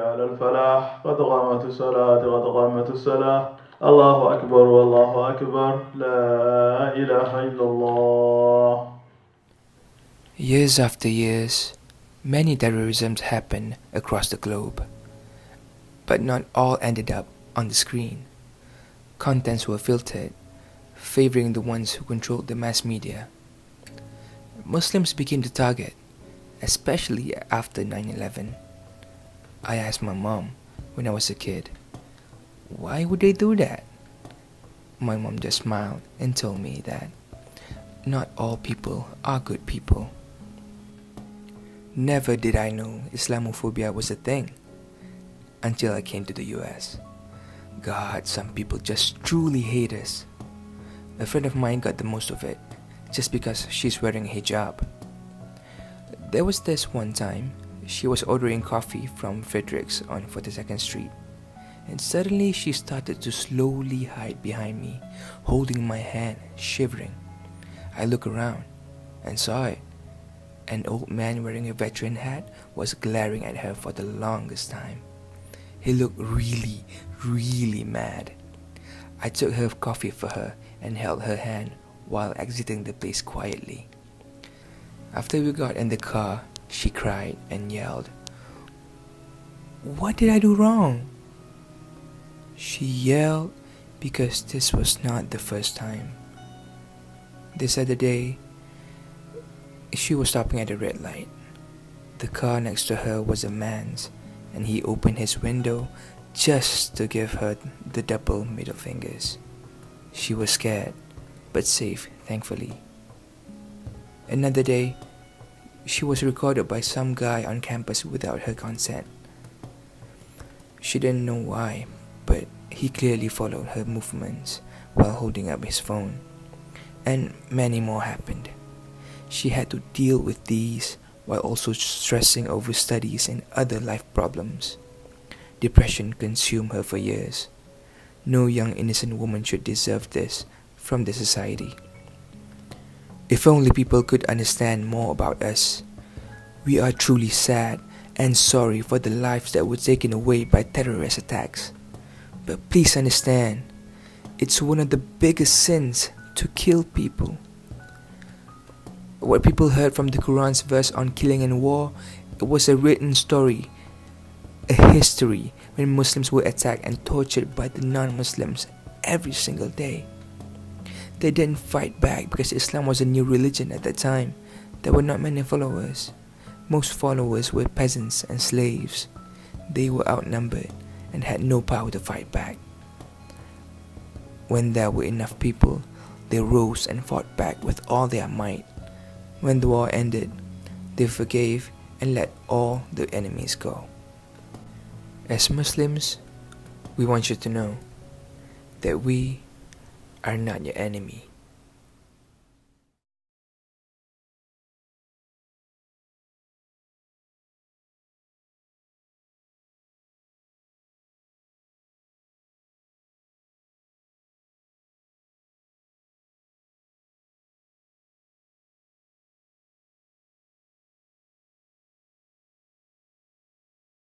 على الفلاح قد قامت الصلاة قد قامت الصلاة الله أكبر والله أكبر لا إله إلا الله. Years after years, many terrorisms happened across the globe, but not all ended up on the screen. Contents were filtered, favoring the ones who controlled the mass media. Muslims became the target, especially after 9/11. I asked my mom when I was a kid, why would they do that? My mom just smiled and told me that not all people are good people. Never did I know Islamophobia was a thing until I came to the US. God, some people just truly hate us. A friend of mine got the most of it just because she's wearing a hijab. There was this one time she was ordering coffee from Fredericks on 42nd Street, and suddenly she started to slowly hide behind me, holding my hand, shivering. I looked around and saw it. An old man wearing a veteran hat was glaring at her for the longest time. He looked really, really mad. I took her coffee for her and held her hand while exiting the place quietly. After we got in the car, she cried and yelled, "What did I do wrong?" She yelled because this was not the first time. This other day, she was stopping at a red light. The car next to her was a man's, and he opened his window just to give her the double middle fingers. She was scared, but safe, thankfully. Another day, she was recorded by some guy on campus without her consent. She didn't know why, but he clearly followed her movements while holding up his phone. And many more happened. She had to deal with these while also stressing over studies and other life problems. Depression consumed her for years. No young innocent woman should deserve this from the society. If only people could understand more about us. We are truly sad and sorry for the lives that were taken away by terrorist attacks. But please understand, it's one of the biggest sins to kill people. What people heard from the Quran's verse on killing and war, it was a written story, a history when Muslims were attacked and tortured by the non-Muslims every single day. They didn't fight back because Islam was a new religion at that time. There were not many followers. Most followers were peasants and slaves. They were outnumbered and had no power to fight back. When there were enough people, they rose and fought back with all their might. When the war ended, they forgave and let all the enemies go. As Muslims, we want you to know that we are not your enemy.